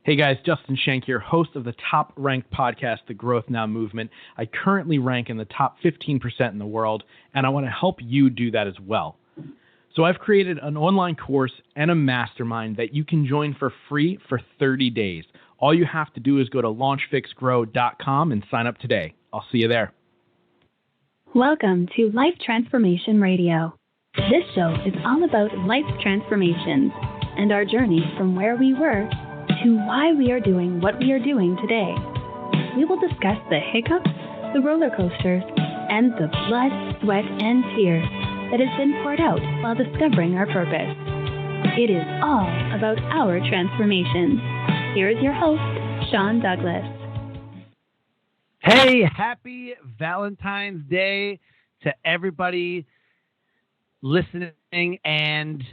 Hey guys, Justin Schenk here, host of the top-ranked podcast, The Growth Now Movement. I currently rank in the top 15% in the world, and I want to help you do that as well. So I've created an online course and a mastermind that you can join for free for 30 days. All you have to do is go to launchfixgrow.com and sign up today. I'll see you there. Welcome to Life Transformation Radio. This show is all about life transformations and our journey from where we were to why we are doing what we are doing today. We will discuss the hiccups, the roller coasters, and the blood, sweat, and tears that has been poured out while discovering our purpose. It is all about our transformation. Here is your host, Sean Douglas. Hey, happy Valentine's Day to everybody listening and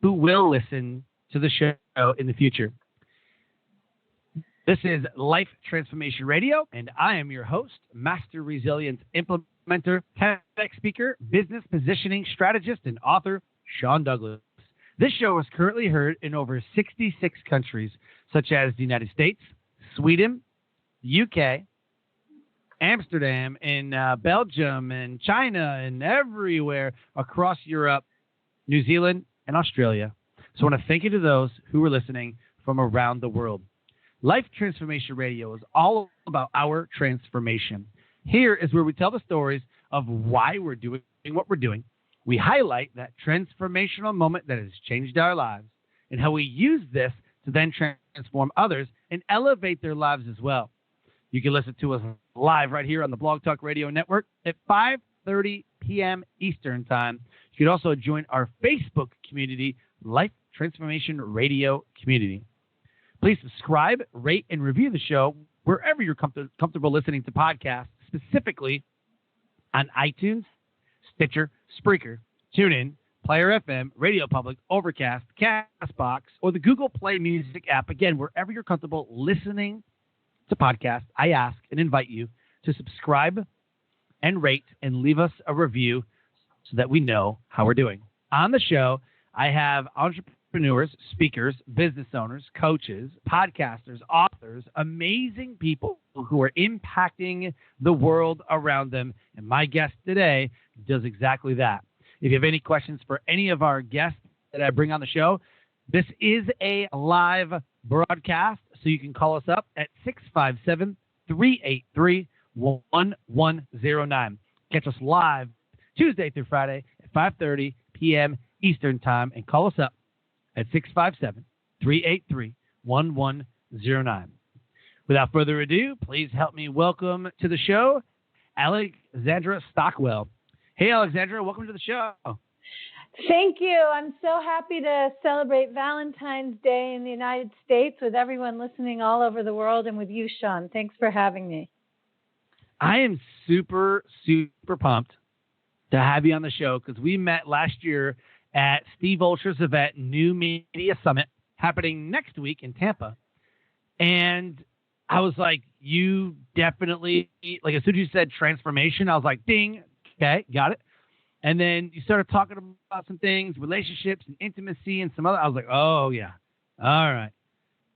who will listen to the show in the future. This is Life Transformation Radio, and I am your host, Master Resilience Implementer, TEDx speaker, business positioning strategist, and author, Sean Douglas. This show is currently heard in over 66 countries, such as the United States, Sweden, the UK, Amsterdam, and Belgium, and China, and everywhere across Europe, New Zealand, and Australia. So I want to thank you to those who are listening from around the world. Life Transformation Radio is all about our transformation. Here is where we tell the stories of why we're doing what we're doing. We highlight that transformational moment that has changed our lives and how we use this to then transform others and elevate their lives as well. You can listen to us live right here on the Blog Talk Radio Network at 5:30 p.m. Eastern Time. You can also join our Facebook community, Life Transformation Radio Community. Please subscribe, rate, and review the show wherever you're comfortable listening to podcasts, specifically on iTunes, Stitcher, Spreaker, TuneIn, Player FM, Radio Public, Overcast, CastBox, or the Google Play Music app. Again, wherever you're comfortable listening to podcasts, I ask and invite you to subscribe and rate and leave us a review so that we know how we're doing. On the show, I have entrepreneurs, speakers, business owners, coaches, podcasters, authors, amazing people who are impacting the world around them. And my guest today does exactly that. If you have any questions for any of our guests that I bring on the show, this is a live broadcast, so you can call us up at 657-383-1109. Catch us live Tuesday through Friday at 5:30 p.m. Eastern Time, and call us up at 657-383-1109. Without further ado, please help me welcome to the show, Alexandra Stockwell. Hey, Alexandra, welcome to the show. Thank you. I'm so happy to celebrate Valentine's Day in the United States with everyone listening all over the world and with you, Sean. Thanks for having me. I am super, super pumped to have you on the show because we met last year at Steve Olsher's event, New Media Summit, happening next week in Tampa. And I was like, you definitely, like as soon as you said transformation, I was like, ding, okay, got it. And then you started talking about some things, relationships and intimacy and some other, I was like, oh yeah, all right.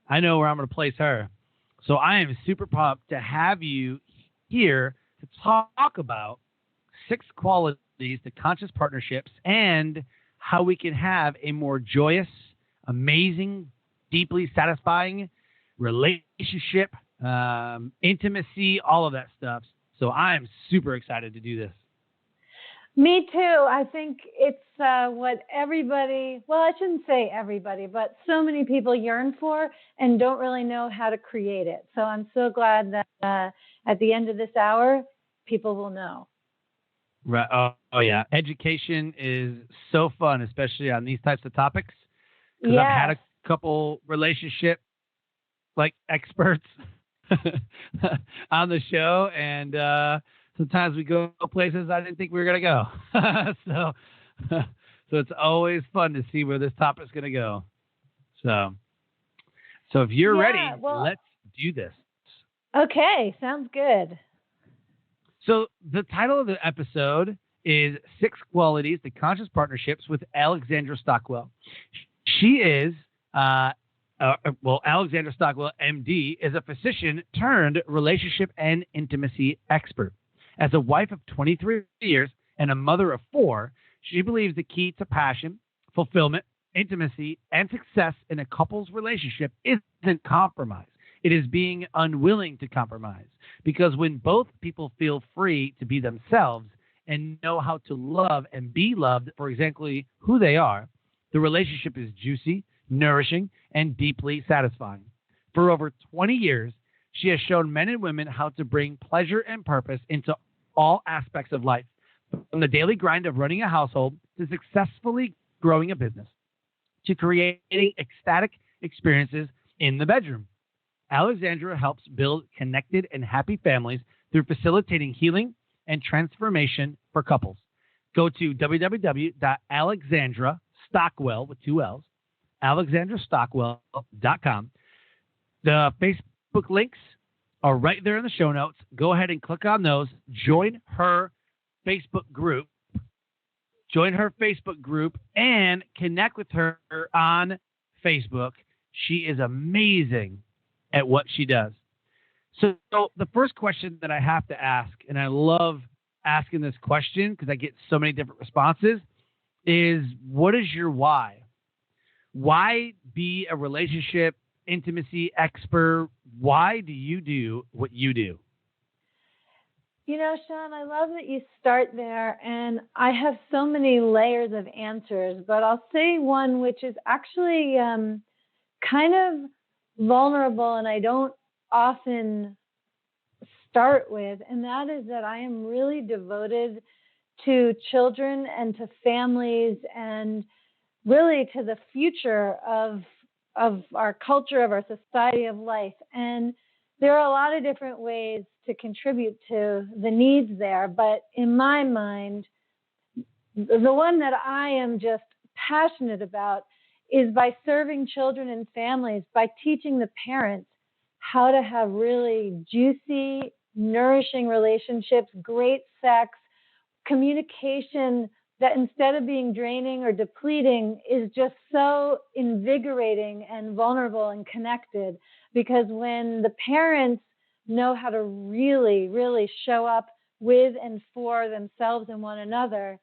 I know where I'm going to place her. So I am super pumped to have you here to talk about 6 qualities to conscious partnerships and how we can have a more joyous, amazing, deeply satisfying relationship, intimacy, all of that stuff. So I'm super excited to do this. Me too. I think it's what everybody, well, I shouldn't say everybody, but so many people yearn for and don't really know how to create it. So I'm so glad that at the end of this hour, people will know. Right. Oh, yeah. Education is so fun, especially on these types of topics. Because Yes. I've had a couple relationship experts on the show, and sometimes we go places I didn't think we were gonna go. so it's always fun to see where this topic's gonna go. So if you're ready, let's do this. Okay, sounds good. So the title of the episode is 6 Qualities to Conscious Partnerships with Alexandra Stockwell. She is Alexandra Stockwell, MD, is a physician turned relationship and intimacy expert. As a wife of 23 years and a mother of 4, she believes the key to passion, fulfillment, intimacy, and success in a couple's relationship isn't compromise. It is being unwilling to compromise. Because when both people feel free to be themselves and know how to love and be loved for exactly who they are, the relationship is juicy, nourishing, and deeply satisfying. For over 20 years, she has shown men and women how to bring pleasure and purpose into all aspects of life, from the daily grind of running a household to successfully growing a business, to creating ecstatic experiences in the bedroom. Alexandra helps build connected and happy families through facilitating healing and transformation for couples. Go to www.alexandrastockwell with 2 L's, alexandrastockwell.com. The Facebook links are right there in the show notes. Go ahead and click on those. Join her Facebook group. And connect with her on Facebook. She is amazing at what she does. So the first question that I have to ask, and I love asking this question because I get so many different responses, is what is your why? Why be a relationship intimacy expert? Why do you do what you do? You know, Sean, I love that you start there, and I have so many layers of answers, but I'll say one which is actually kind of vulnerable and I don't often start with, and that is that I am really devoted to children and to families and really to the future of our culture, of our society, of life. And there are a lot of different ways to contribute to the needs there, but in my mind, the one that I am just passionate about is by serving children and families, by teaching the parents how to have really juicy, nourishing relationships, great sex, communication that instead of being draining or depleting is just so invigorating and vulnerable and connected. Because when the parents know how to really, really show up with and for themselves and one another,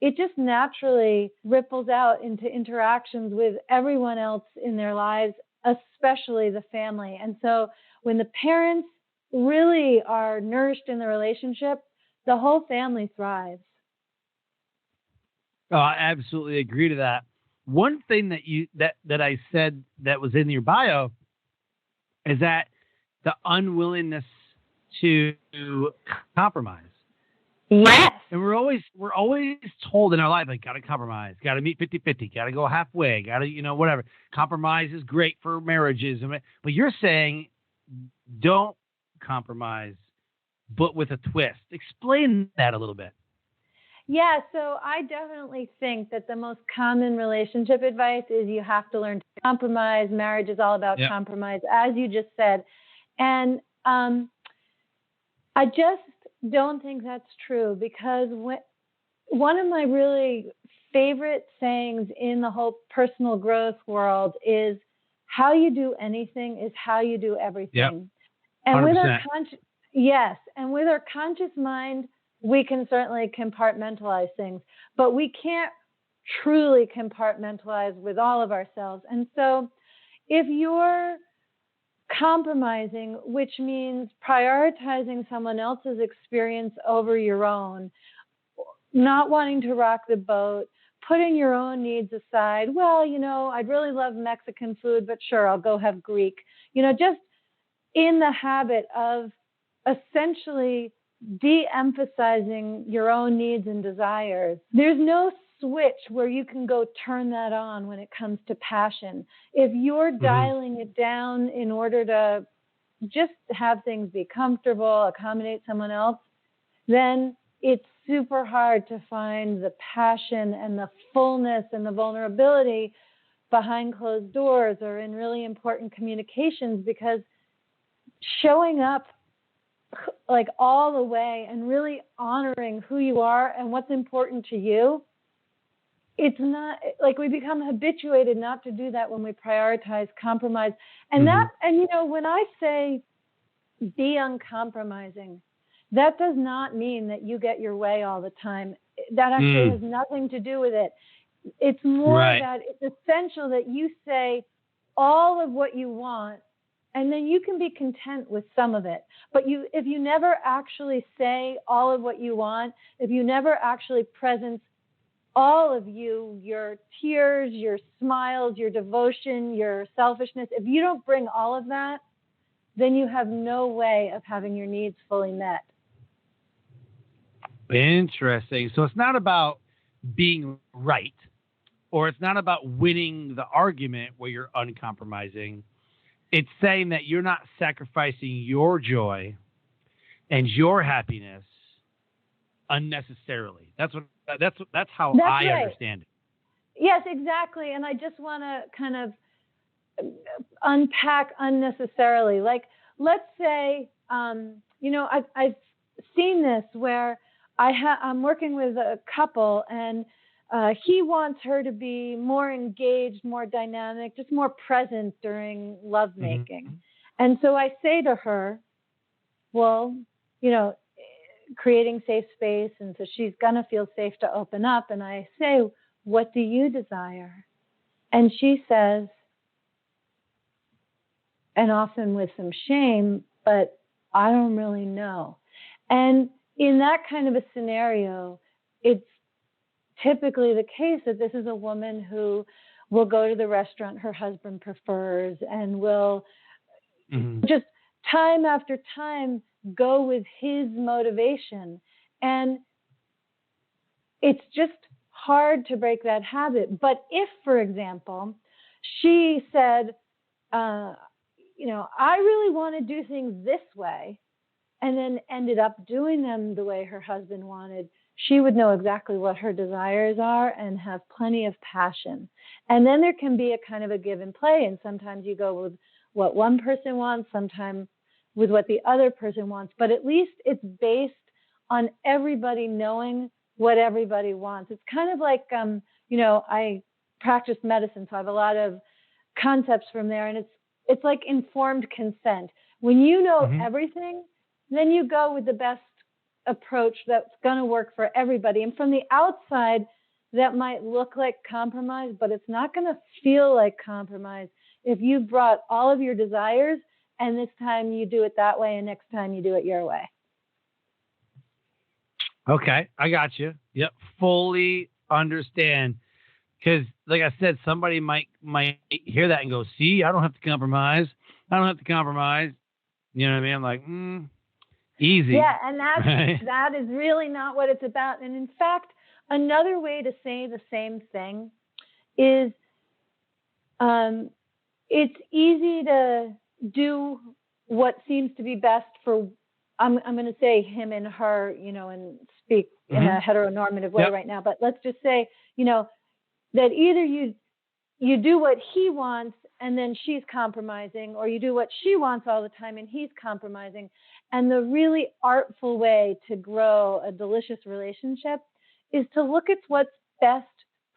it just naturally ripples out into interactions with everyone else in their lives, especially the family. And so when the parents really are nourished in the relationship, the whole family thrives. Oh, I absolutely agree to that. One thing that I said that was in your bio is that the unwillingness to compromise. Yes. And we're always told in our life, like, got to compromise, got to meet 50-50, got to go halfway, got to, whatever. Compromise is great for marriages. But you're saying don't compromise, but with a twist. Explain that a little bit. Yeah, so I definitely think that the most common relationship advice is you have to learn to compromise. Marriage is all about compromise, as you just said. And I just don't think that's true, because one of my really favorite sayings in the whole personal growth world is how you do anything is how you do everything. Yep. 100%. And with our conscious mind, we can certainly compartmentalize things, but we can't truly compartmentalize with all of ourselves. And so if you're compromising, which means prioritizing someone else's experience over your own, not wanting to rock the boat, putting your own needs aside, well, I'd really love Mexican food, but sure, I'll go have Greek, just in the habit of essentially de-emphasizing your own needs and desires. There's no switch where you can go turn that on when it comes to passion. If you're dialing it down in order to just have things be comfortable, accommodate someone else, then it's super hard to find the passion and the fullness and the vulnerability behind closed doors or in really important communications, because showing up like all the way and really honoring who you are and what's important to you it's not like we become habituated not to do that when we prioritize compromise. And when I say be uncompromising, that does not mean that you get your way all the time. That actually has nothing to do with it. It's more that it's essential that you say all of what you want, and then you can be content with some of it. But if you never actually say all of what you want, if you never actually presence all of you, your tears, your smiles, your devotion, your selfishness, if you don't bring all of that, then you have no way of having your needs fully met. Interesting. So it's not about being right, or it's not about winning the argument where you're uncompromising. It's saying that you're not sacrificing your joy and your happiness unnecessarily. That's how I understand it. Yes, exactly. And I just want to kind of unpack unnecessarily. Like, let's say, I've seen this where I'm working with a couple, and he wants her to be more engaged, more dynamic, just more present during lovemaking. Mm-hmm. And so I say to her, well, creating safe space, and so she's going to feel safe to open up. And I say, what do you desire? And she says, and often with some shame, but I don't really know. And in that kind of a scenario, it's typically the case that this is a woman who will go to the restaurant her husband prefers and will just time after time go with his motivation. And it's just hard to break that habit. But if, for example, she said, I really want to do things this way, and then ended up doing them the way her husband wanted, she would know exactly what her desires are and have plenty of passion. And then there can be a kind of a give and play. And sometimes you go with what one person wants, sometimes with what the other person wants. But at least it's based on everybody knowing what everybody wants. It's kind of like, I practice medicine, so I have a lot of concepts from there. And it's like informed consent. When you know everything, then you go with the best approach that's going to work for everybody. And from the outside, that might look like compromise, but it's not going to feel like compromise if you brought all of your desires, and this time you do it that way, and next time you do it your way. Okay, I got you. Yep, fully understand. Because, like I said, somebody might hear that and go, "See, I don't have to compromise. I don't have to compromise." You know what I mean? I'm like, easy. Yeah, and that is really not what it's about. And in fact, another way to say the same thing is, it's easy to do what seems to be best for, I'm going to say him and her, and speak in a heteronormative way right now. But let's just say, that either you do what he wants and then she's compromising, or you do what she wants all the time and he's compromising. And the really artful way to grow a delicious relationship is to look at what's best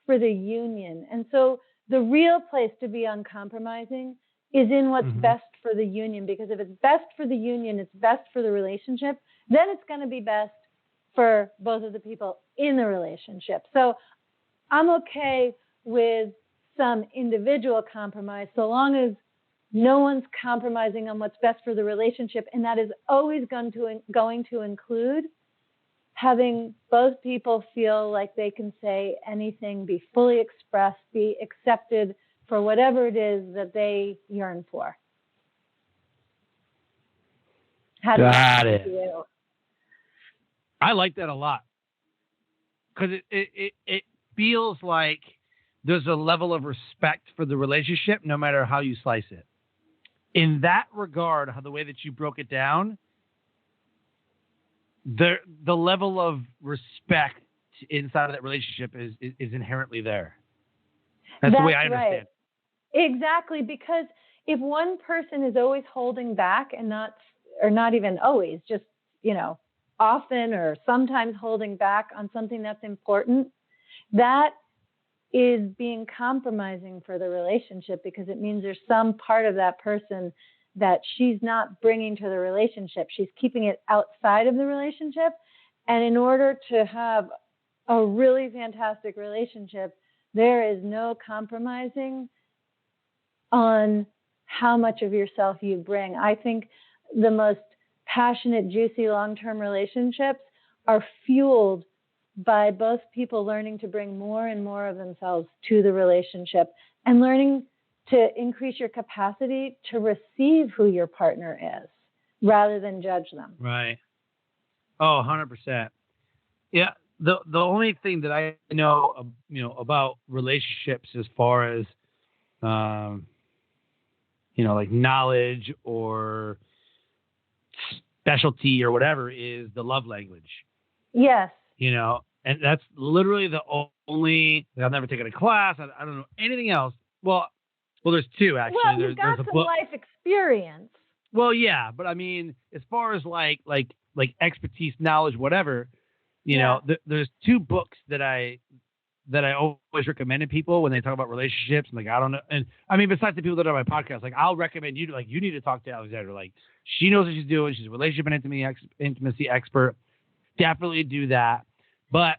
for the union. And so the real place to be uncompromising is in what's best for the union, because if it's best for the union, it's best for the relationship, then it's going to be best for both of the people in the relationship. So I'm okay with some individual compromise so long as no one's compromising on what's best for the relationship. And that is always going to include having both people feel like they can say anything, be fully expressed, be accepted for whatever it is that they yearn for. Got it. I like that a lot, because it feels like there's a level of respect for the relationship no matter how you slice it. In that regard, the way that you broke it down, the level of respect inside of that relationship is inherently there. That's the way I understand. Right. Exactly, because if one person is always holding back and not even always, just, often or sometimes holding back on something that's important, that is being compromising for the relationship, because it means there's some part of that person that she's not bringing to the relationship. She's keeping it outside of the relationship. And in order to have a really fantastic relationship, there is no compromising on how much of yourself you bring. I think the most passionate, juicy, long-term relationships are fueled by both people learning to bring more and more of themselves to the relationship and learning to increase your capacity to receive who your partner is rather than judge them. Right. Oh, 100%. Yeah. The only thing that I know, about relationships as far as, like knowledge or specialty or whatever is the love language. Yes. And that's literally the only. I've never taken a class. I don't know anything else. Well, there's two actually. Well, you've got some life experience. Well, yeah, but I mean, as far as like expertise, knowledge, whatever, there's two books that I always recommend to people when they talk about relationships. And I don't know, and I mean, besides the people that are on my podcast, I'll recommend you you need to talk to Alexandra. She knows what she's doing. She's a relationship and intimacy expert. Definitely do that. But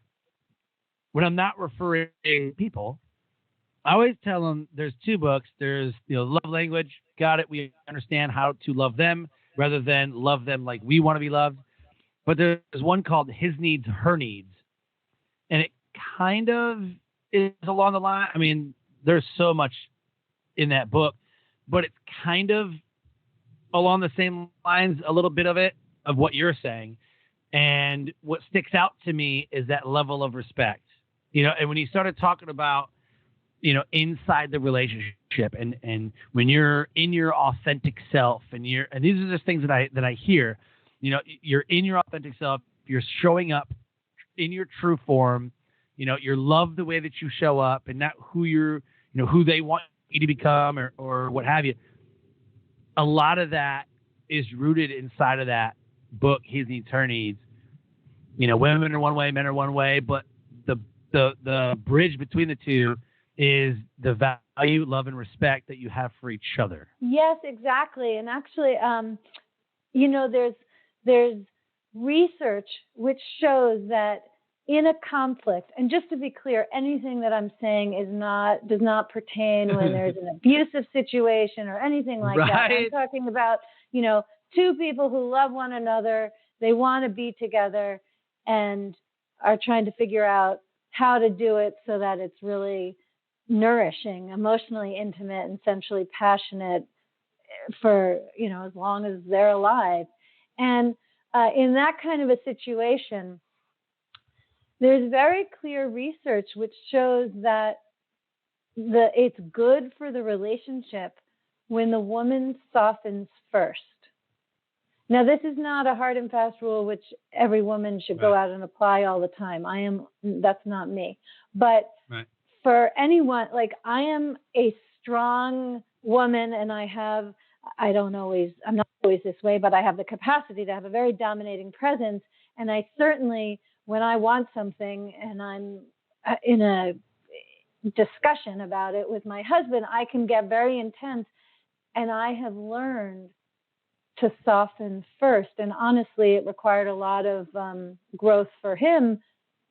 when I'm not referring people, I always tell them there's two books. There's love language. Got it. We understand how to love them rather than love them like we want to be loved. But there's one called His Needs, Her Needs. And it kind of is along the line. I mean, there's so much in that book, but it's kind of along the same lines, a little bit of it, of what you're saying. And what sticks out to me is that level of respect, and when you started talking about, inside the relationship and when you're in your authentic self and these are just things that I hear, you're in your authentic self, you're showing up in your true form, you're loved the way that you show up and not who who they want you to become or what have you. A lot of that is rooted inside of that book, His Needs, Her Needs. Women are one way, men are one way, but the bridge between the two is the value, love, and respect that you have for each other. Yes, exactly. And actually, there's research which shows that in a conflict, and just to be clear, anything that I'm saying does not pertain when there's an abusive situation or anything like that. I'm talking about, two people who love one another, they want to be together and are trying to figure out how to do it so that it's really nourishing, emotionally intimate, and sensually passionate for, as long as they're alive. And in that kind of a situation, there's very clear research which shows that it's good for the relationship when the woman softens first. Now, this is not a hard and fast rule which every woman should go out and apply all the time. That's not me. But for anyone, I am a strong woman and I'm not always this way, but I have the capacity to have a very dominating presence. And I certainly, when I want something and I'm in a discussion about it with my husband, I can get very intense. And I have learned to soften first. And honestly, it required a lot of growth for him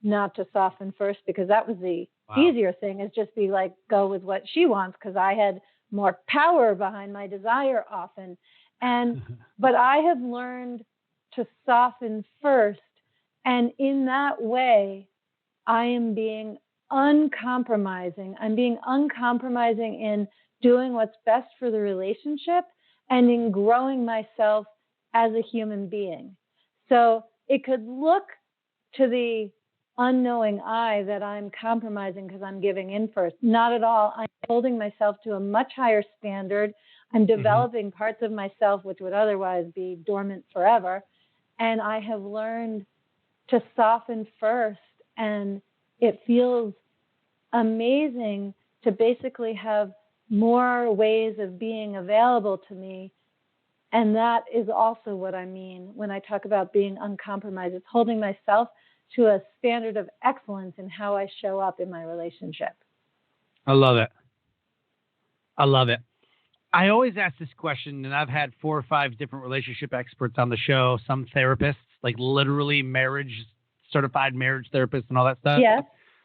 not to soften first, because that was the easier thing, is just be go with what she wants, because I had more power behind my desire often. But I have learned to soften first. And in that way, I am being uncompromising. I'm being uncompromising in doing what's best for the relationship and in growing myself as a human being. So it could look to the unknowing eye that I'm compromising because I'm giving in first. Not at all. I'm holding myself to a much higher standard. I'm developing parts of myself which would otherwise be dormant forever. And I have learned to soften first. And it feels amazing to basically have more ways of being available to me. And that is also what I mean when I talk about being uncompromised. It's holding myself to a standard of excellence in how I show up in my relationship. I love it. I love it. I always ask this question, and I've had 4 or 5 different relationship experts on the show, some therapists, like literally certified marriage therapists and all that stuff. Yes.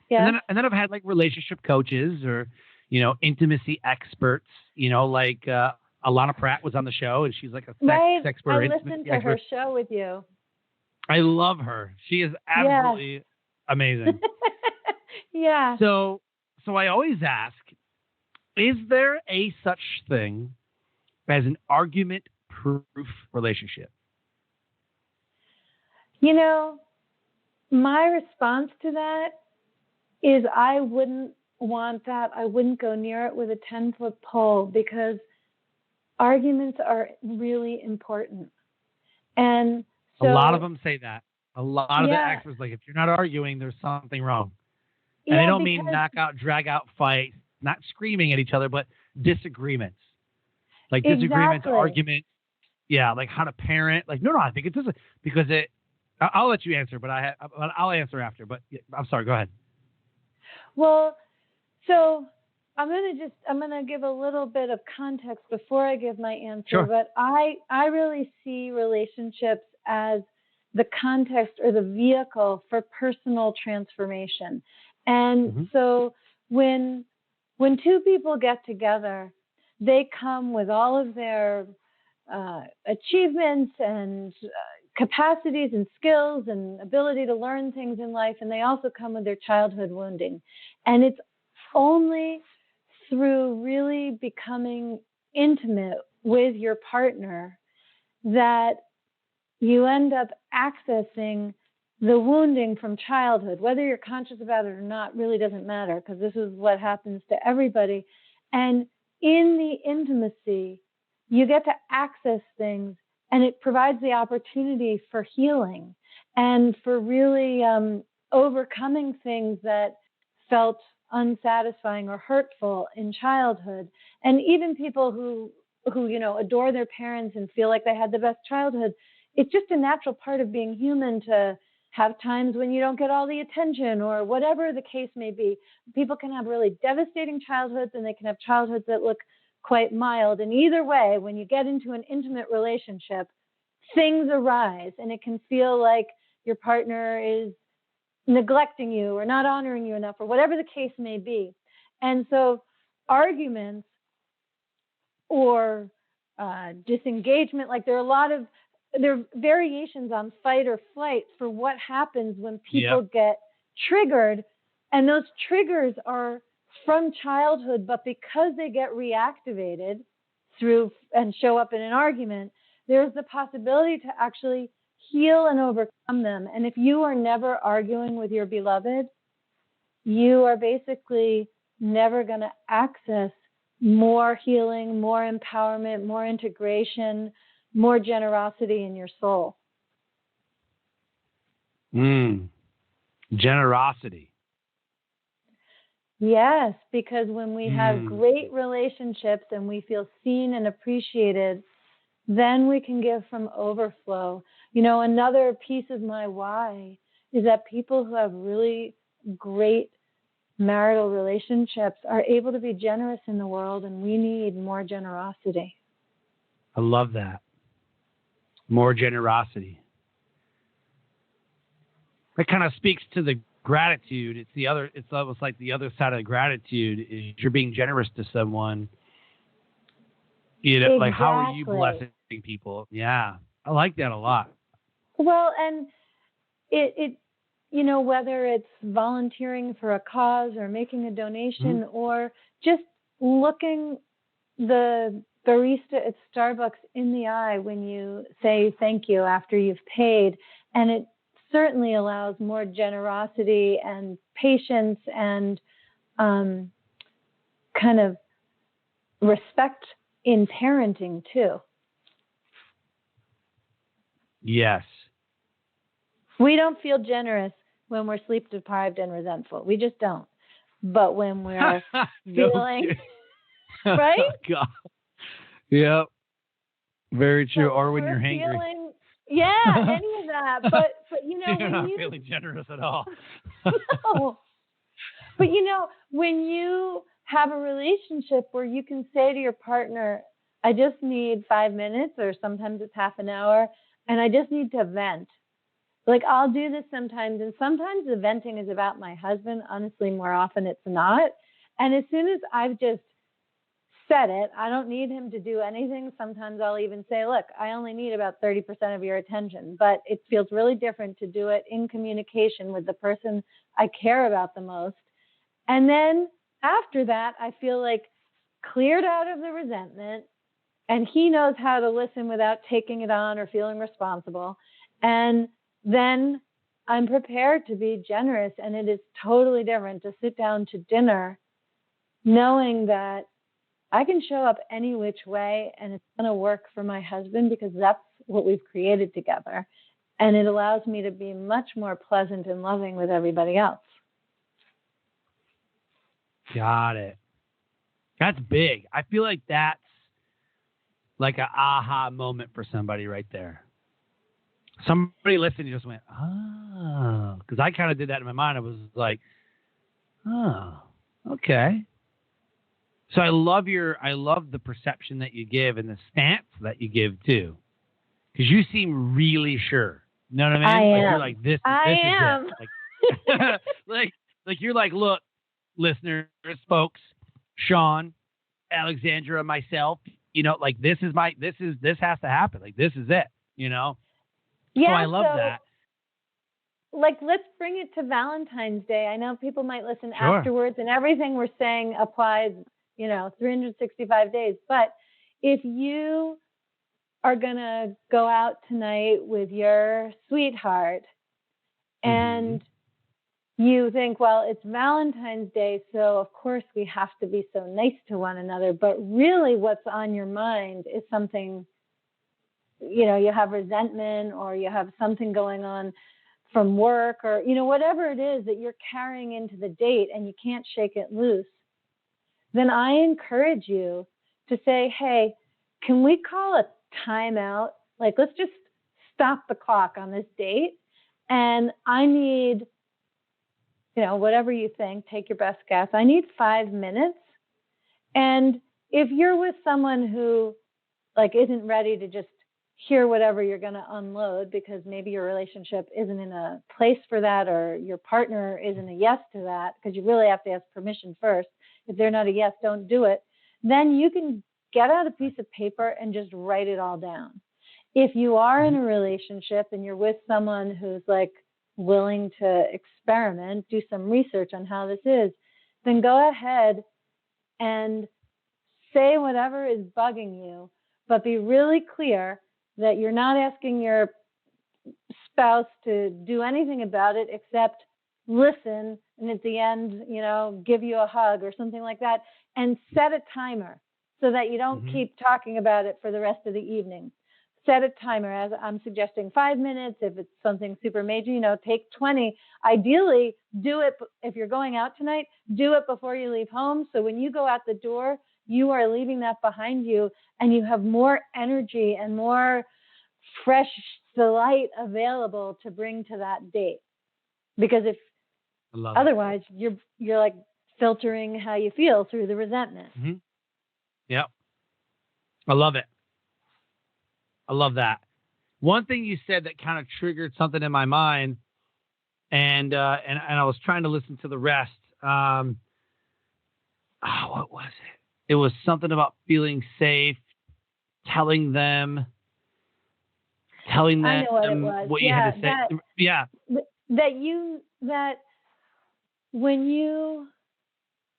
Yeah. And then I've had like relationship coaches or, intimacy experts, like Alana Pratt was on the show and she's like a sex expert. I listened to her show with you. I love her. She is absolutely amazing. Yeah. So I always ask, is there a such thing as an argument-proof relationship? My response to that is I wouldn't want that. I wouldn't go near it with a 10-foot pole because arguments are really important. And so, a lot of them say that. A lot of the experts, like, if you're not arguing, there's something wrong. And they don't mean knock out, drag out fights, not screaming at each other, but disagreements. Like disagreements, arguments. Yeah, like how to parent. Like, no, I think it's this because I'll let you answer, but I'll answer after. But I'm sorry, go ahead. Well, so I'm gonna give a little bit of context before I give my answer. Sure. But I really see relationships as the context or the vehicle for personal transformation. And so when 2 people get together, they come with all of their achievements and capacities and skills and ability to learn things in life, and they also come with their childhood wounding. And it's only through really becoming intimate with your partner that you end up accessing the wounding from childhood. Whether you're conscious about it or not really doesn't matter, because this is what happens to everybody. And in the intimacy, you get to access things, and it provides the opportunity for healing and for really overcoming things that felt unsatisfying or hurtful in childhood. And even people who adore their parents and feel like they had the best childhood, it's just a natural part of being human to have times when you don't get all the attention or whatever the case may be. People can have really devastating childhoods, and they can have childhoods that look quite mild. And either way, when you get into an intimate relationship, things arise, and it can feel like your partner is neglecting you or not honoring you enough or whatever the case may be. And so arguments or disengagement, like there are variations on fight or flight for what happens when people get triggered. And those triggers are from childhood, but because they get reactivated through and show up in an argument, there's the possibility to actually heal and overcome them. And if you are never arguing with your beloved, you are basically never going to access more healing, more empowerment, more integration, more generosity in your soul. Generosity. Yes, because when we have great relationships and we feel seen and appreciated, then we can give from overflow. Another piece of my why is that people who have really great marital relationships are able to be generous in the world, and we need more generosity. I love that. More generosity. That kind of speaks to the gratitude. It's almost like the other side of the gratitude is you're being generous to someone. Exactly. Like how are you blessing people? Yeah. I like that a lot. Well, and it whether it's volunteering for a cause or making a donation or just looking the barista at Starbucks in the eye when you say thank you after you've paid. And it certainly allows more generosity and patience and kind of respect in parenting too. Yes. We don't feel generous when we're sleep deprived and resentful. We just don't. But when we're feeling, right? Oh, God. Yep. Very true. Or when you're hangry. Any of that. But you're not feeling generous at all. No. But when you have a relationship where you can say to your partner, I just need 5 minutes, or sometimes it's half an hour, and I just need to vent. Like, I'll do this sometimes, and sometimes the venting is about my husband. Honestly, more often it's not. And as soon as I've just said it, I don't need him to do anything. Sometimes I'll even say, look, I only need about 30% of your attention, but it feels really different to do it in communication with the person I care about the most. And then after that, I feel like cleared out of the resentment, and he knows how to listen without taking it on or feeling responsible. And then I'm prepared to be generous, and it is totally different to sit down to dinner knowing that I can show up any which way and it's going to work for my husband, because that's what we've created together. And it allows me to be much more pleasant and loving with everybody else. Got it. That's big. I feel like that's like an aha moment for somebody right there. Somebody listening just went, oh, because I kind of did that in my mind. I was like, oh, okay. So I love the perception that you give and the stance that you give too, because you seem really sure. You know what I mean? I am. You're like, this is it. Like you're like, look, listeners, folks, Sean, Alexandra, myself, like this has to happen. Like, this is it, Yeah, so I love that. Like, let's bring it to Valentine's Day. I know people might listen Sure. afterwards, and everything we're saying applies, 365 days. But if you are going to go out tonight with your sweetheart and you think, well, it's Valentine's Day, so of course we have to be so nice to one another. But really what's on your mind is something, you have resentment, or you have something going on from work, or, whatever it is that you're carrying into the date and you can't shake it loose. Then I encourage you to say, hey, can we call a timeout? Like, let's just stop the clock on this date. And I need, whatever you think, take your best guess. I need 5 minutes. And if you're with someone who isn't ready to just hear whatever you're going to unload, because maybe your relationship isn't in a place for that, or your partner isn't a yes to that, because you really have to ask permission first. If they're not a yes, don't do it. Then you can get out a piece of paper and just write it all down. If you are in a relationship and you're with someone who's willing to experiment, do some research on how this is, then go ahead and say whatever is bugging you, but be really clear that you're not asking your spouse to do anything about it except listen, and at the end, give you a hug or something like that, and set a timer so that you don't keep talking about it for the rest of the evening. Set a timer, as I'm suggesting, 5 minutes. If it's something super major, take 20. Ideally, do it if you're going out tonight, do it before you leave home. So when you go out the door, you are leaving that behind you, and you have more energy and more fresh delight available to bring to that date. Because if otherwise, you're like filtering how you feel through the resentment. Mm-hmm. Yep. I love it. I love that. One thing you said that kind of triggered something in my mind, and I was trying to listen to the rest. What was it? It was something about feeling safe, telling them I know what it was. What you had to say. That when you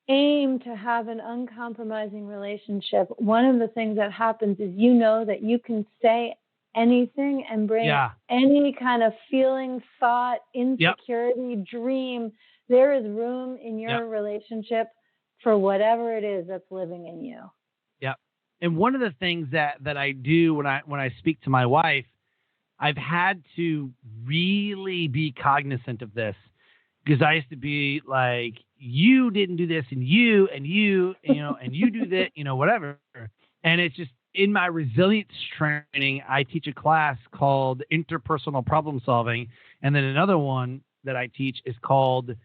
aim to have an uncompromising relationship, one of the things that happens is that you can say anything and bring any kind of feeling, thought, insecurity, dream. There is room in your relationship for whatever it is that's living in you. Yep. And one of the things that I do when I speak to my wife, I've had to really be cognizant of this, because I used to be like, you didn't do this, and you and you do that, whatever. And it's just, in my resilience training, I teach a class called interpersonal problem solving. And then another one that I teach is called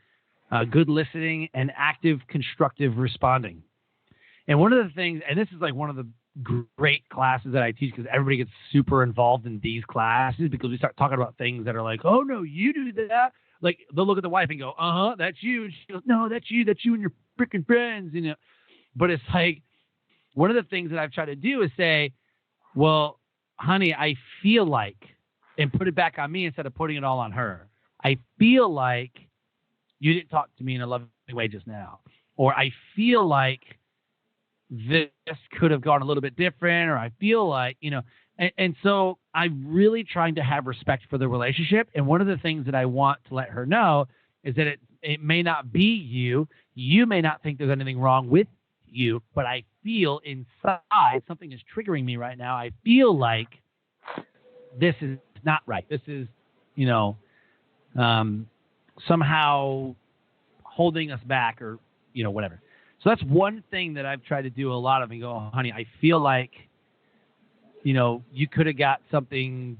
good listening, and active, constructive responding. And one of the things, and this is like one of the great classes that I teach because everybody gets super involved in these classes because we start talking about things that are like, oh, no, you do that. Like they'll look at the wife and go, that's you. And she goes, no, that's you and your freaking friends. But it's like one of the things that I've tried to do is say, well, honey, I feel like, and put it back on me instead of putting it all on her. I feel like you didn't talk to me in a loving way just now. Or I feel like this could have gone a little bit different, or I feel like, and so I'm really trying to have respect for the relationship. And one of the things that I want to let her know is that it may not be you. You may not think there's anything wrong with you, but I feel inside something is triggering me right now. I feel like this is not right. This is, somehow holding us back or, whatever. So that's one thing that I've tried to do a lot of and go, oh, honey, I feel like, you could have got something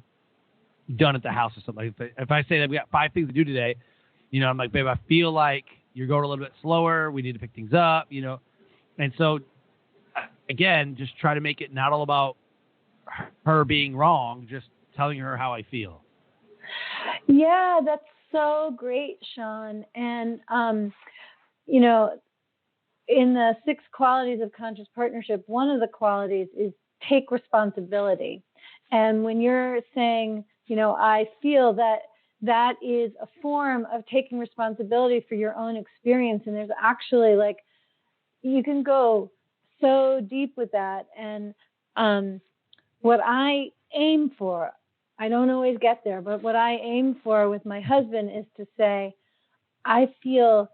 done at the house or something. If I say that we got 5 things to do today, I'm like, babe, I feel like you're going a little bit slower. We need to pick things up, And so, again, just try to make it not all about her being wrong, just telling her how I feel. Yeah, that's so great, Sean. And, in the 6 qualities of conscious partnership, one of the qualities is take responsibility. And when you're saying, I feel that is a form of taking responsibility for your own experience. And there's actually you can go so deep with that. And what I aim for, I don't always get there, but what I aim for with my husband is to say, I feel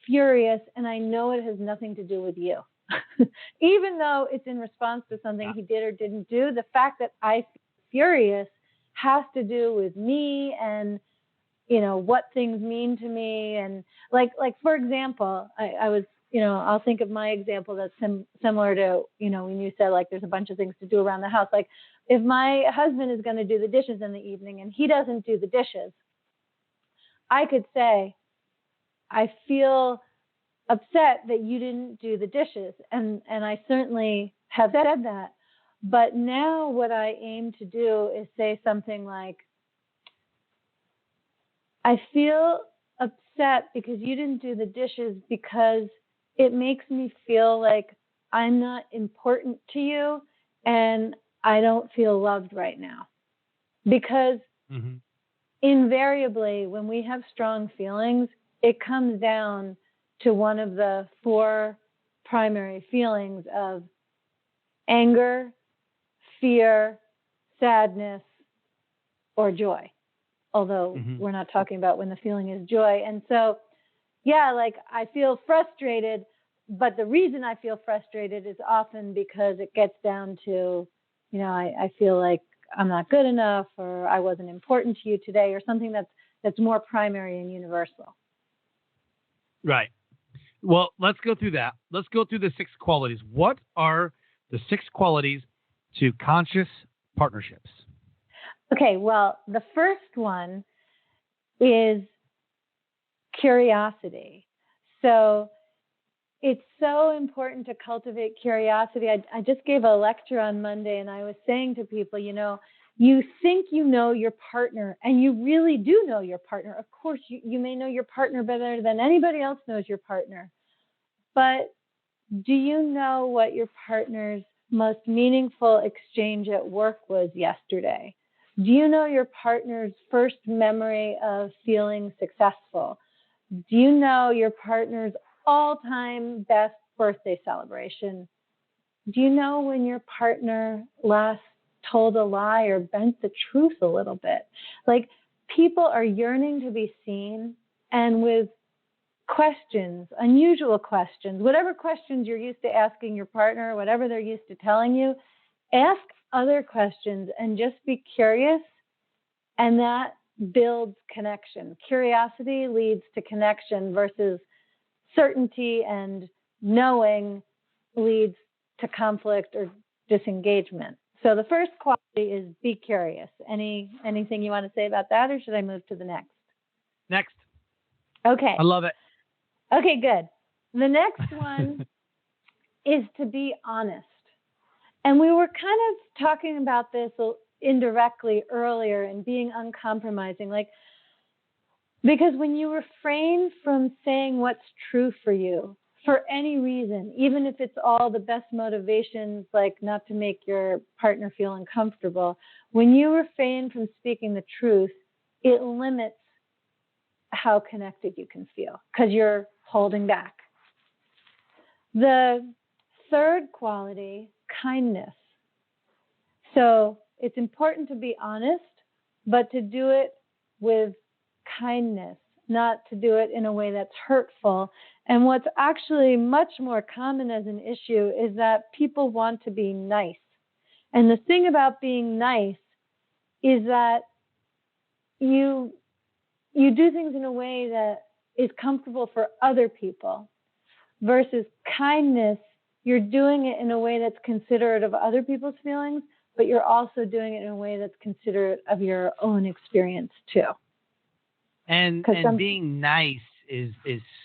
furious, and I know it has nothing to do with you. Even though it's in response to something he did or didn't do, the fact that I feel furious has to do with me and, what things mean to me. And like for example, I was, I'll think of my example that's similar to, when you said there's a bunch of things to do around the house. Like if my husband is going to do the dishes in the evening and he doesn't do the dishes, I could say, I feel upset that you didn't do the dishes. And I certainly have said that. But now what I aim to do is say something like, I feel upset because you didn't do the dishes because it makes me feel like I'm not important to you and I don't feel loved right now. Because invariably, when we have strong feelings, it comes down to one of the 4 primary feelings of anger, fear, sadness, or joy. Although we're not talking about when the feeling is joy. And so, I feel frustrated, but the reason I feel frustrated is often because it gets down to, I feel like I'm not good enough, or I wasn't important to you today, or something that's more primary and universal. Right. Well, let's go through that. Let's go through the 6 qualities. What are the 6 qualities to conscious partnerships? Okay, well, the first one is curiosity. So it's so important to cultivate curiosity. I just gave a lecture on Monday, and I was saying to people, you think you know your partner, and you really do know your partner. Of course, you may know your partner better than anybody else knows your partner. But do you know what your partner's most meaningful exchange at work was yesterday? Do you know your partner's first memory of feeling successful? Do you know your partner's all-time best birthday celebration? Do you know when your partner last told a lie or bent the truth a little bit? People are yearning to be seen, and with questions, unusual questions, whatever questions you're used to asking your partner, whatever they're used to telling you, ask other questions and just be curious, and that builds connection. Curiosity leads to connection versus certainty, and knowing leads to conflict or disengagement. So the first quality is be curious. Anything you want to say about that, or should I move to the next? Next. Okay. I love it. Okay, good. The next one is to be honest. And we were kind of talking about this indirectly earlier and being uncompromising. Like, because when you refrain from saying what's true for you for any reason, even if it's all the best motivations, like not to make your partner feel uncomfortable, when you refrain from speaking the truth, it limits how connected you can feel because you're holding back. The third quality, kindness. So it's important to be honest, but to do it with kindness, not to do it in a way that's hurtful. And what's actually much more common as an issue is that people want to be nice. And the thing about being nice is that you do things in a way that is comfortable for other people, versus kindness, you're doing it in a way that's considerate of other people's feelings, but you're also doing it in a way that's considerate of your own experience too. And being nice is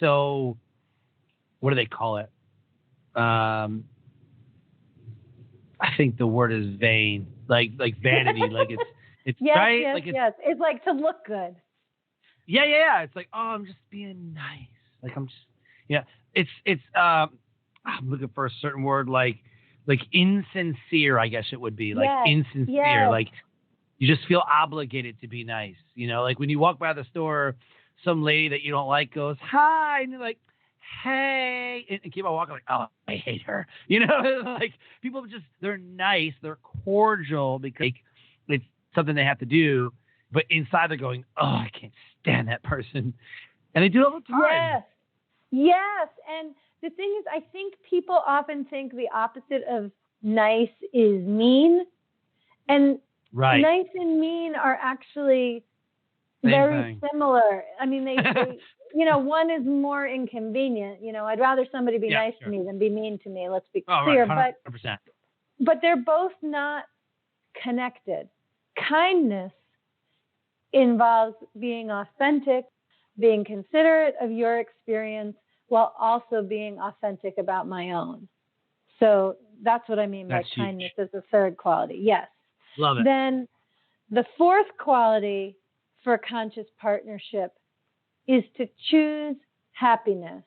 so, what do they call it? I think the word is vain, like vanity, like it's yes, right. Yes, like it's like to look good. Yeah. It's like, oh, I'm just being nice. Like I'm just, it's I'm looking for a certain word, like insincere, I guess it would be, like insincere, yes. like you just feel obligated to be nice. Like when you walk by the store, some lady that you don't like goes, hi, and you're like, hey, and keep on walking, like, oh, I hate her. Like people they're nice, they're cordial because it's something they have to do, but inside they're going, oh, I can't stand that person. And they do it all the time. Yes. And the thing is, I think people often think the opposite of nice is mean. And right. Nice and mean are actually Same very thing. Similar. I mean, they one is more inconvenient. I'd rather somebody be nice to me than be mean to me. Let's be clear. Right, 100%. But they're both not connected. Kindness involves being authentic, being considerate of your experience, while also being authentic about my own. So that's what I mean by kindness as the third quality. Yes. Love it. Then the fourth quality for conscious partnership is to choose happiness.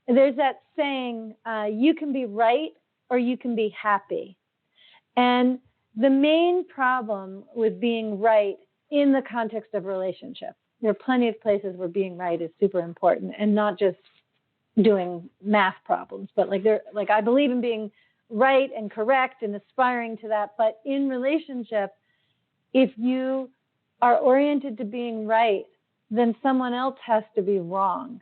There's that saying, you can be right or you can be happy. And the main problem with being right in the context of relationship, there are plenty of places where being right is super important, and not just doing math problems, but I believe in being right and correct and aspiring to that. But in relationship, if you are oriented to being right, then someone else has to be wrong.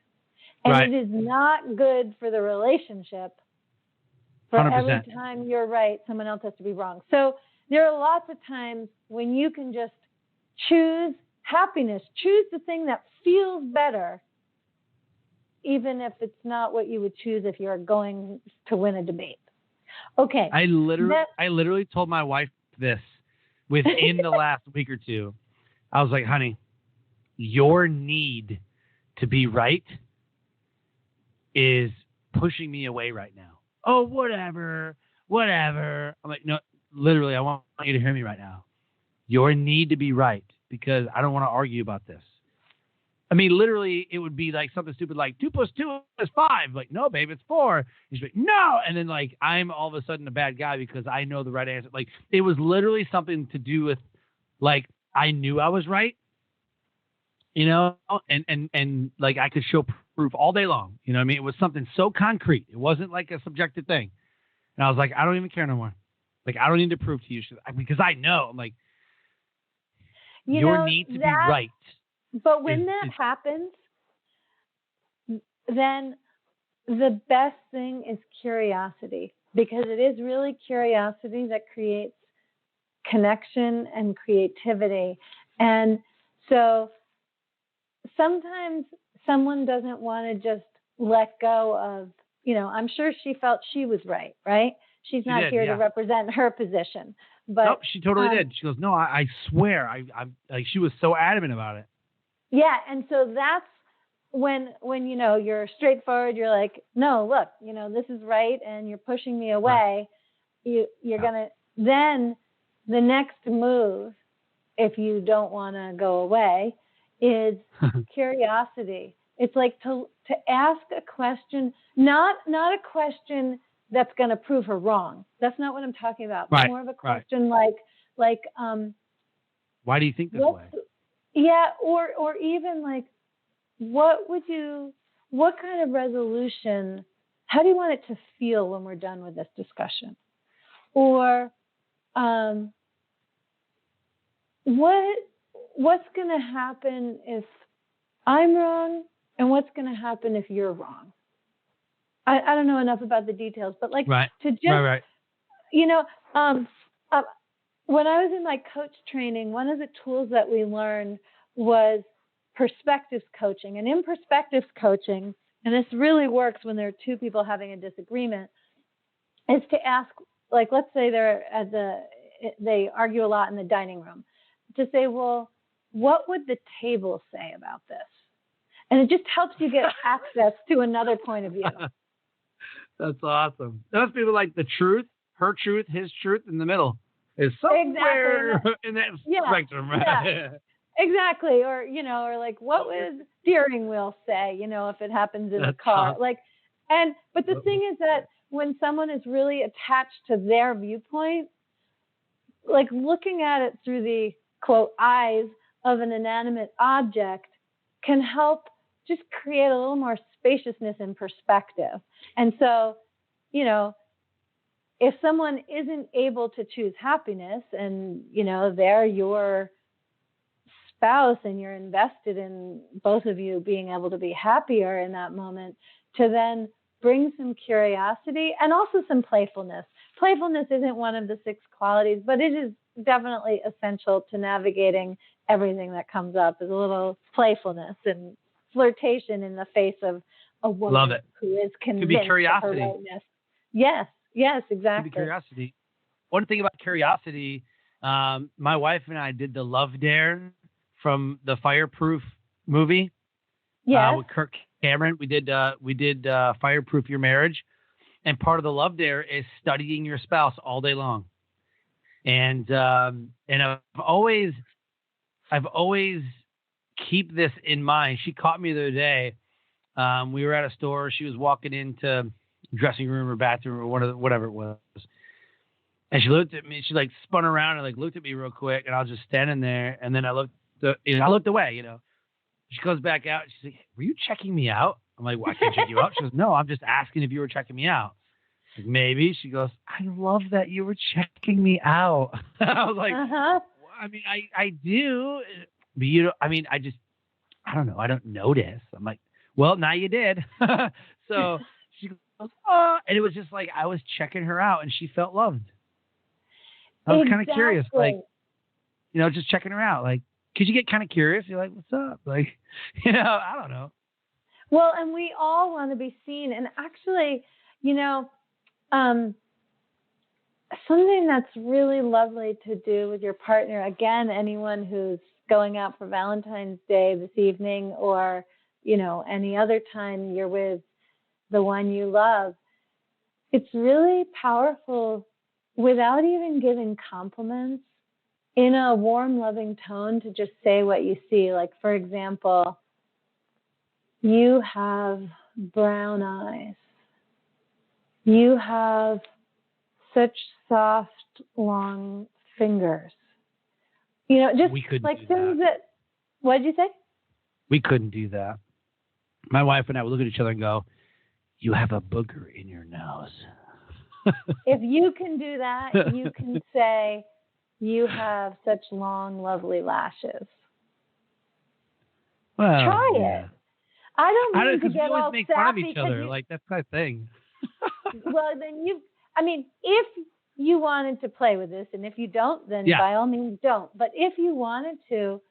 And It is not good for the relationship for 100%. every time you're right, someone else has to be wrong. So there are lots of times when you can just choose happiness, choose the thing that feels better, even if it's not what you would choose if you're going to win a debate. Okay. I literally told my wife this within the last week or two. I was like, honey, your need to be right is pushing me away right now. Oh, whatever. I'm like, no, literally, I want you to hear me right now. Your need to be right, because I don't want to argue about this. I mean, literally, it would be like something stupid like 2 + 2 is 5. Like, no, babe, it's 4. She's like, no. And then, like, I'm all of a sudden a bad guy because I know the right answer. Like, it was literally something to do with, like, I knew I was right, and like, I could show proof all day long. You know what I mean? It was something so concrete. It wasn't like a subjective thing. And I was like, I don't even care no more. Like, I don't need to prove to you. Because I know. I'm like, your need to be right. But when that happens, then the best thing is curiosity, because it is really curiosity that creates connection and creativity. And so sometimes someone doesn't want to just let go of, I'm sure she felt she was right? She's not here to represent her position. But nope, she totally did. She goes, no, I swear. I'm like, she was so adamant about it. Yeah, and so that's when you're straightforward, you're like, no, look, this is right, and you're pushing me away. Right. You're gonna then the next move, if you don't want to go away, is curiosity. It's like to ask a question, not a question that's going to prove her wrong. That's not what I'm talking about. Right. More of a question like why do you think this way? Yeah, or even like, what kind of resolution, how do you want it to feel when we're done with this discussion? Or what's going to happen if I'm wrong, and what's going to happen if you're wrong? I don't know enough about the details, but like to just, when I was in my coach training, one of the tools that we learned was perspectives coaching. And in perspectives coaching, and this really works when there are two people having a disagreement, is to ask, like, let's say they argue a lot in the dining room, to say, well, what would the table say about this? And it just helps you get access to another point of view. That's awesome. Those people like the truth, her truth, his truth in the middle is somewhere in that spectrum, right? Yeah. Exactly. Or, or like, what would steering wheel say, if it happens in the car? Awesome. But the thing is that when someone is really attached to their viewpoint, like looking at it through the, quote, eyes of an inanimate object can help just create a little more spaciousness and perspective. And so, if someone isn't able to choose happiness and, they're your spouse and you're invested in both of you being able to be happier in that moment, to then bring some curiosity and also some playfulness. Playfulness isn't one of the 6 qualities, but it is definitely essential to navigating everything that comes up, is a little playfulness and flirtation in the face of a woman who is convinced to be curiosity. of her rightness. Yes, exactly. To be curiosity. One thing about curiosity, my wife and I did the Love Dare from the Fireproof movie. Yes. With Kirk Cameron. We did Fireproof Your Marriage. And part of the Love Dare is studying your spouse all day long. And I've always keep this in mind. She caught me the other day. We were at a store. She was walking into dressing room or bathroom or whatever it was. And she looked at me. She like spun around and like looked at me real quick. And I was just standing there. And then I looked away. She goes back out. She's like, "Were you checking me out?" I'm like, "Well, I can't check you out." She goes, "No, I'm just asking if you were checking me out." Like, "Maybe." She goes, "I love that you were checking me out." I was like, well, I mean, I do. But I don't know. I don't notice. I'm like, well, now you did. So she goes, "Oh," and it was just like I was checking her out, and she felt loved. I was kind of curious, like, just checking her out. Like, could you get kind of curious? You're like, "What's up?" Like, I don't know. Well, and we all want to be seen, and actually, something that's really lovely to do with your partner. Again, anyone who's going out for Valentine's Day this evening, or, any other time you're with the one you love, it's really powerful without even giving compliments, in a warm, loving tone, to just say what you see. Like, for example, "You have brown eyes. You have such soft, long fingers." Just we couldn't like do things that. What did you say? We couldn't do that. My wife and I would look at each other and go, "You have a booger in your nose." If you can do that, you can say, "You have such long, lovely lashes." Well, try it. I don't mean to get all make sappy. Fun of each other. Like, that's my thing. Well, then if you wanted to play with this, and if you don't, then by all means don't. But if you wanted to,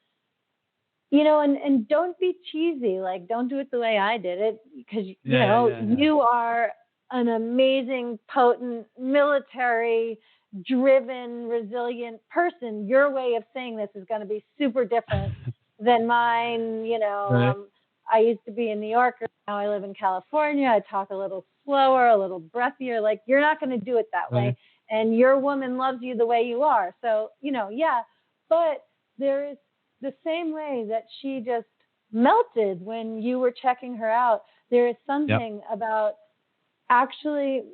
and don't be cheesy. Like, don't do it the way I did it, because you are an amazing, potent, military-driven, resilient person. Your way of saying this is going to be super different than mine. Right. I used to be in New York. Now I live in California. I talk a little slower, a little breathier. Like, you're not going to do it that way. And your woman loves you the way you are. So, yeah. But there is the same way that she just melted when you were checking her out. There is something about actually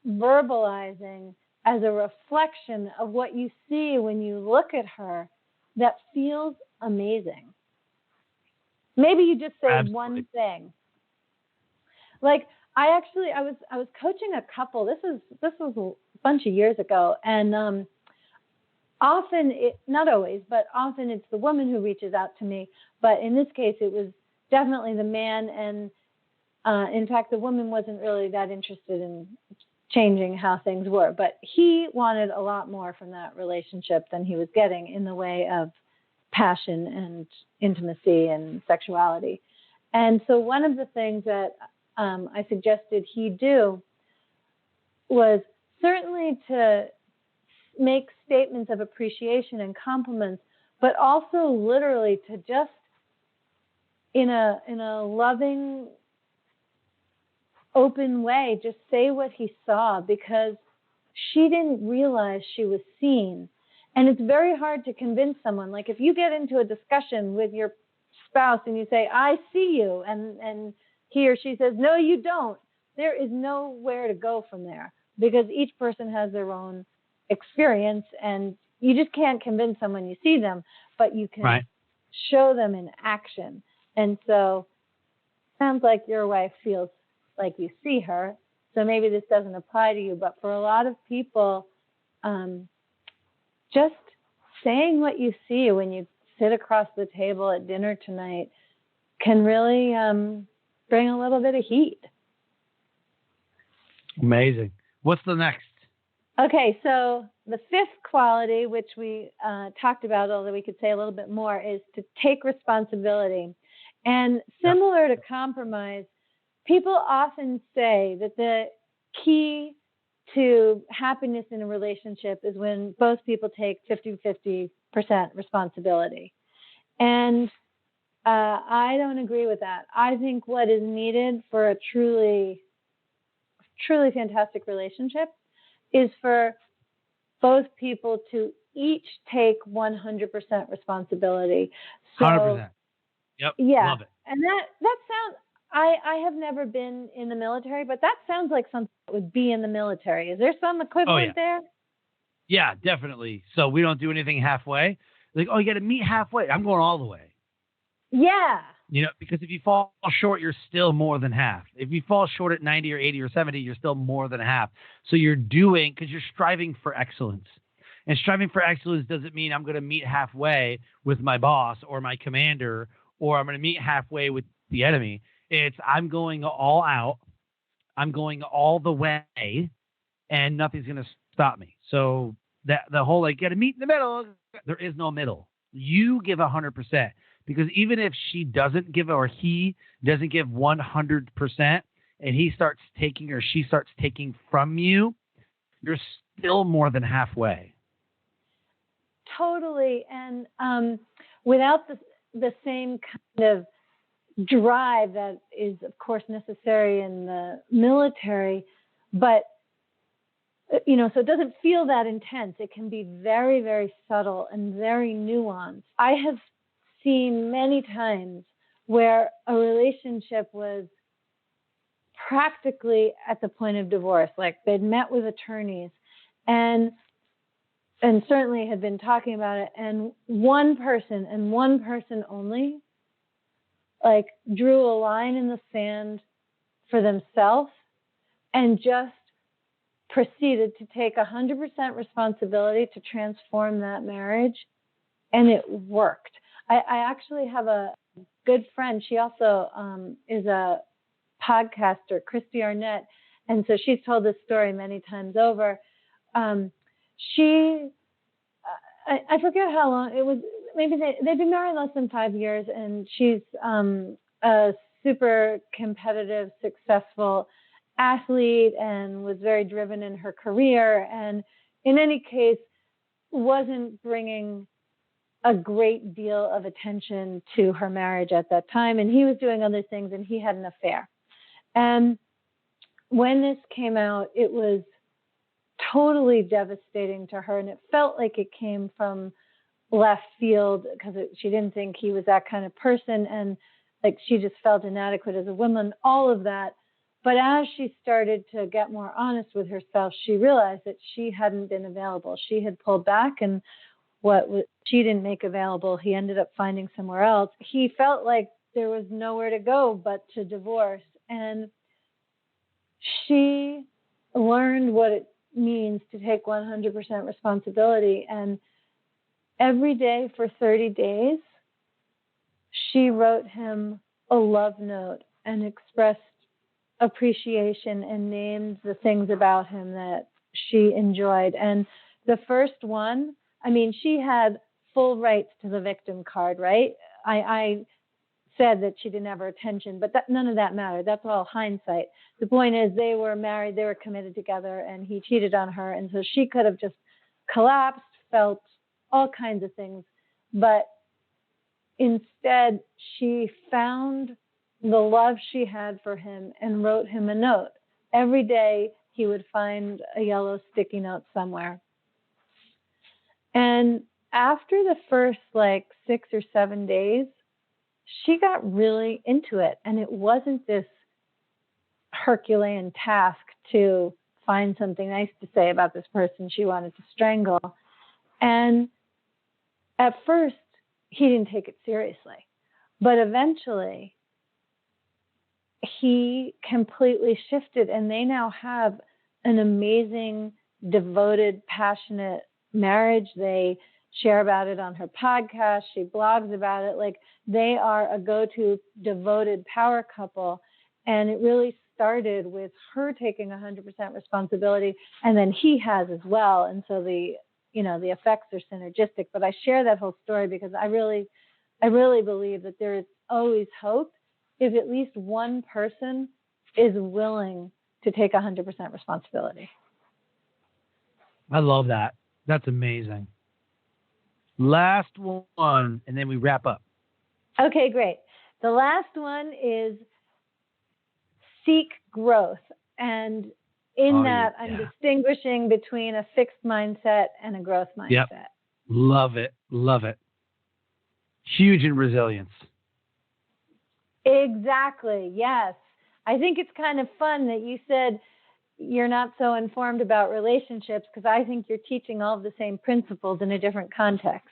verbalizing as a reflection of what you see when you look at her that feels amazing. Maybe you just say one thing. Like, I was coaching a couple. This was a bunch of years ago, and often, not always, but often it's the woman who reaches out to me. But in this case, it was definitely the man, and in fact, the woman wasn't really that interested in changing how things were. But he wanted a lot more from that relationship than he was getting in the way of passion and intimacy and sexuality. And so one of the things that I suggested he do was certainly to make statements of appreciation and compliments, but also literally to just in a loving, open way, just say what he saw, because she didn't realize she was seen. And it's very hard to convince someone. Like, if you get into a discussion with your spouse and you say, I see you, and he or she says, no, you don't, there is nowhere to go from there, because each person has their own experience, and you just can't convince someone you see them, but you can show them in action. And so sounds like your wife feels like you see her, so maybe this doesn't apply to you, but for a lot of people, just saying what you see when you sit across the table at dinner tonight can really bring a little bit of heat. Amazing. What's the next? Okay, so the fifth quality, which we talked about, although we could say a little bit more, is to take responsibility. And similar to compromise, people often say that the key to happiness in a relationship is when both people take 50% responsibility. And I don't agree with that. I think what is needed for a truly fantastic relationship is for both people to each take 100% responsibility. So, 100%. Yep. Yeah. Love it. And that sounds, I have never been in the military, but that sounds like something that would be in the military. Is there some equivalent there? Yeah, definitely. So we don't do anything halfway. Like, oh, you got to meet halfway. I'm going all the way. Yeah. Because if you fall short, you're still more than half. If you fall short at 90 or 80 or 70, you're still more than half. So because you're striving for excellence. And striving for excellence doesn't mean I'm going to meet halfway with my boss or my commander, or I'm going to meet halfway with the enemy. It's I'm going all out. I'm going all the way, and nothing's going to stop me. So that the whole, got to meet in the middle, there is no middle. You give 100%. Because even if she doesn't give or he doesn't give 100% and he starts taking or she starts taking from you, you're still more than halfway. Totally. And without the same kind of drive that is, of course, necessary in the military, but, so it doesn't feel that intense. It can be very, very subtle and very nuanced. I have seen many times where a relationship was practically at the point of divorce, like they'd met with attorneys and certainly had been talking about it, and one person and one person only drew a line in the sand for themselves and just proceeded to take 100% responsibility to transform that marriage, and it worked. I actually have a good friend. She also is a podcaster, Christy Arnett. And so she's told this story many times over. I forget how long it was. Maybe they've been married less than 5 years. And she's a super competitive, successful athlete and was very driven in her career. And in any case, wasn't bringing a great deal of attention to her marriage at that time, and he was doing other things, and he had an affair. And when this came out, it was totally devastating to her, and it felt like it came from left field because she didn't think he was that kind of person, and like she just felt inadequate as a woman, all of that. But as she started to get more honest with herself, she realized that she hadn't been available. She had pulled back, and what she didn't make available, he ended up finding somewhere else. He felt like there was nowhere to go but to divorce. And she learned what it means to take 100% responsibility. And every day for 30 days, she wrote him a love note and expressed appreciation and named the things about him that she enjoyed. And the first one, I mean, she had full rights to the victim card, right? I said that she didn't have her attention, but none of that mattered. That's all hindsight. The point is they were married, they were committed together, and he cheated on her. And so she could have just collapsed, felt all kinds of things. But instead, she found the love she had for him and wrote him a note. Every day he would find a yellow sticky note somewhere. And after the first 6 or 7 days, she got really into it. And it wasn't this Herculean task to find something nice to say about this person she wanted to strangle. And at first, he didn't take it seriously. But eventually, he completely shifted, and they now have an amazing, devoted, passionate marriage. They share about it on her podcast. She blogs about it. They are a go-to devoted power couple. And it really started with her taking 100% responsibility, and then he has as well. And so the effects are synergistic. But I share that whole story because I really believe that there is always hope if at least one person is willing to take 100% responsibility. I love that. That's amazing. Last one, and then we wrap up. Okay, great. The last one is seek growth. And in that, I'm distinguishing between a fixed mindset and a growth mindset. Yep. Love it. Love it. Huge in resilience. Exactly. Yes. I think it's kind of fun that you said you're not so informed about relationships because I think you're teaching all of the same principles in a different context.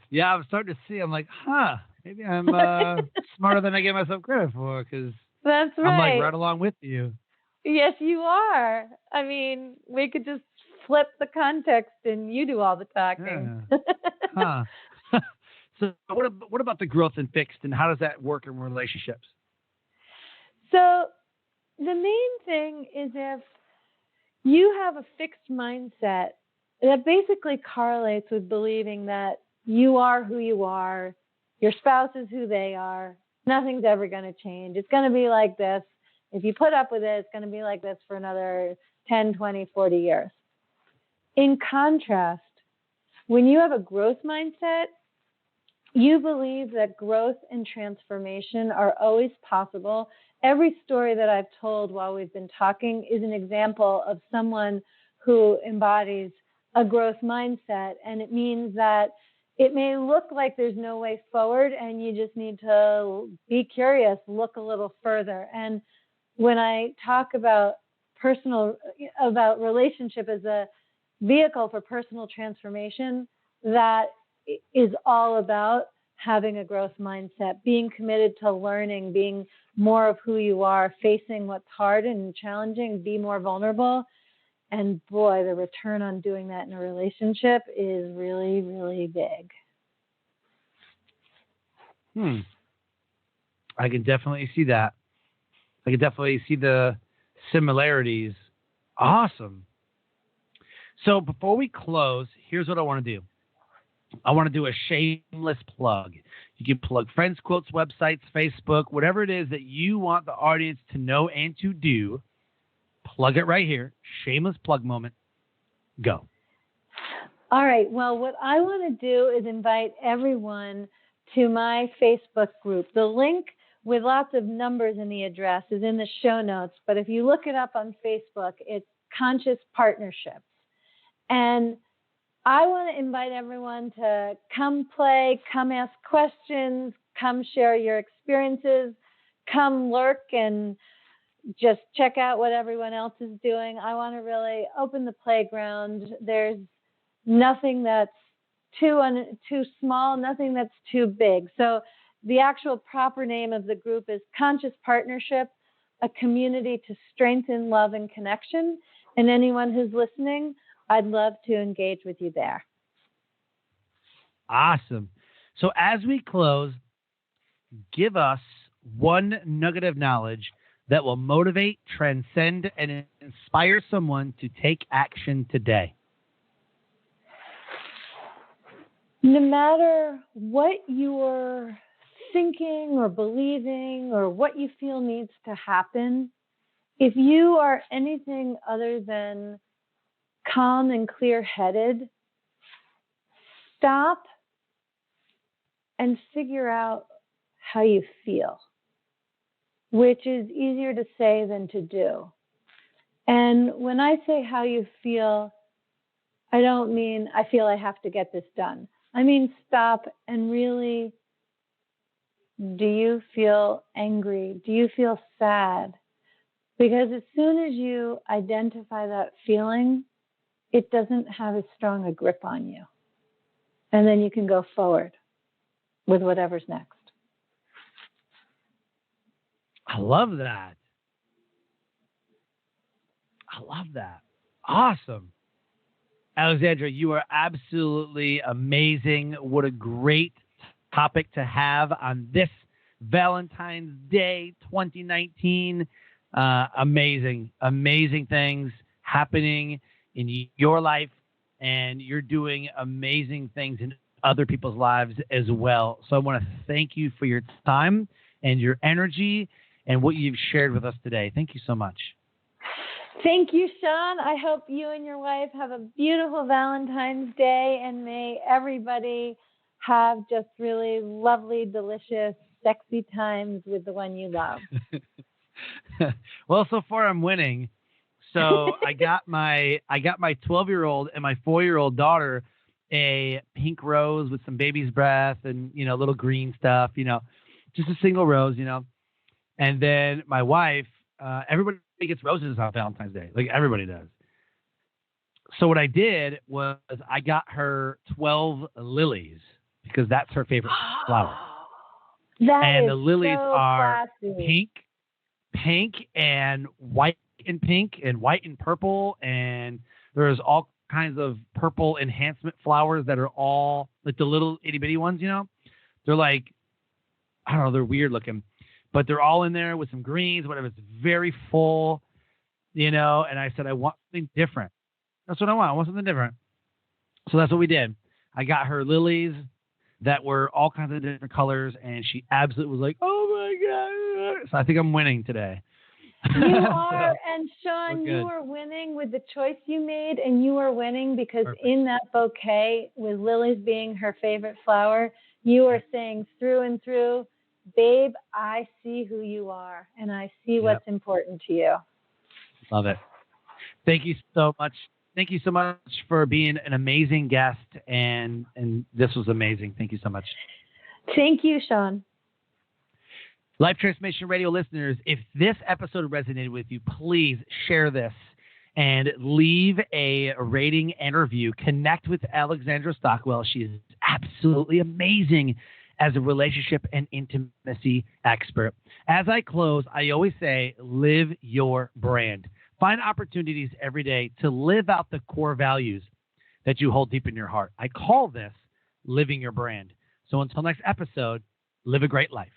Yeah, I'm starting to see. I'm like, maybe I'm smarter than I give myself credit for because that's right. I'm right along with you. Yes, you are. I mean, we could just flip the context and you do all the talking. Yeah. So what about the growth and fixed, and how does that work in relationships? So the main thing is if you have a fixed mindset, that basically correlates with believing that you are who you are, your spouse is who they are, nothing's ever going to change. It's going to be like this. If you put up with it, it's going to be like this for another 10, 20, 40 years. In contrast, when you have a growth mindset, you believe that growth and transformation are always possible. Every story that I've told while we've been talking is an example of someone who embodies a growth mindset. And it means that it may look like there's no way forward and you just need to be curious, look a little further. And when I talk about relationship as a vehicle for personal transformation, that is all about having a growth mindset, being committed to learning, being more of who you are, facing what's hard and challenging, be more vulnerable. And boy, the return on doing that in a relationship is really, really big. I can definitely see that. I can definitely see the similarities. Awesome. So before we close, here's what I want to do. I want to do a shameless plug. You can plug friends, quotes, websites, Facebook, whatever it is that you want the audience to know and to do. Plug it right here. Shameless plug moment. Go. All right. Well, what I want to do is invite everyone to my Facebook group. The link with lots of numbers in the address is in the show notes. But if you look it up on Facebook, it's Conscious Partnerships. And I want to invite everyone to come play, come ask questions, come share your experiences, come lurk and just check out what everyone else is doing. I want to really open the playground. There's nothing that's too small, nothing that's too big. So the actual proper name of the group is Conscious Partnership, a community to strengthen love and connection. And anyone who's listening, I'd love to engage with you there. Awesome. So as we close, give us one nugget of knowledge that will motivate, transcend, and inspire someone to take action today. No matter what you're thinking or believing or what you feel needs to happen, if you are anything other than calm and clear-headed, stop and figure out how you feel, which is easier to say than to do. And when I say how you feel, I don't mean I feel I have to get this done. I mean, stop and really, do you feel angry? Do you feel sad? Because as soon as you identify that feeling, it doesn't have as strong a grip on you. And then you can go forward with whatever's next. I love that. I love that. Awesome. Alexandra, you are absolutely amazing. What a great topic to have on this Valentine's Day 2019. Amazing, amazing things happening in your life, and you're doing amazing things in other people's lives as well. So I want to thank you for your time and your energy and what you've shared with us today. Thank you so much. Thank you, Sean. I hope you and your wife have a beautiful Valentine's Day, and may everybody have just really lovely, delicious, sexy times with the one you love. Well, so far I'm winning. So I got my 12-year-old and my 4-year-old daughter a pink rose with some baby's breath and, little green stuff, just a single rose, And then my wife, everybody gets roses on Valentine's Day. Like everybody does. So what I did was I got her 12 lilies because that's her favorite flower. And the lilies are classy. pink and white and white and purple. And there's all kinds of purple enhancement flowers that are all like the little itty bitty ones, They're like, I don't know, they're weird looking. But they're all in there with some greens, whatever. It's very full, And I said, I want something different. That's what I want. I want something different. So that's what we did. I got her lilies that were all kinds of different colors, and she absolutely was like, oh, my God. So I think I'm winning today. You are. And, Sean, you are winning with the choice you made, and you are winning because in that bouquet, with lilies being her favorite flower, you are saying through and through, babe, I see who you are, and I see what's important to you. Love it. Thank you so much. Thank you so much for being an amazing guest, and this was amazing. Thank you so much. Thank you, Sean. Life Transformation Radio listeners, if this episode resonated with you, please share this and leave a rating and review. Connect with Alexandra Stockwell. She is absolutely amazing as a relationship and intimacy expert. As I close, I always say, live your brand. Find opportunities every day to live out the core values that you hold deep in your heart. I call this living your brand. So until next episode, live a great life.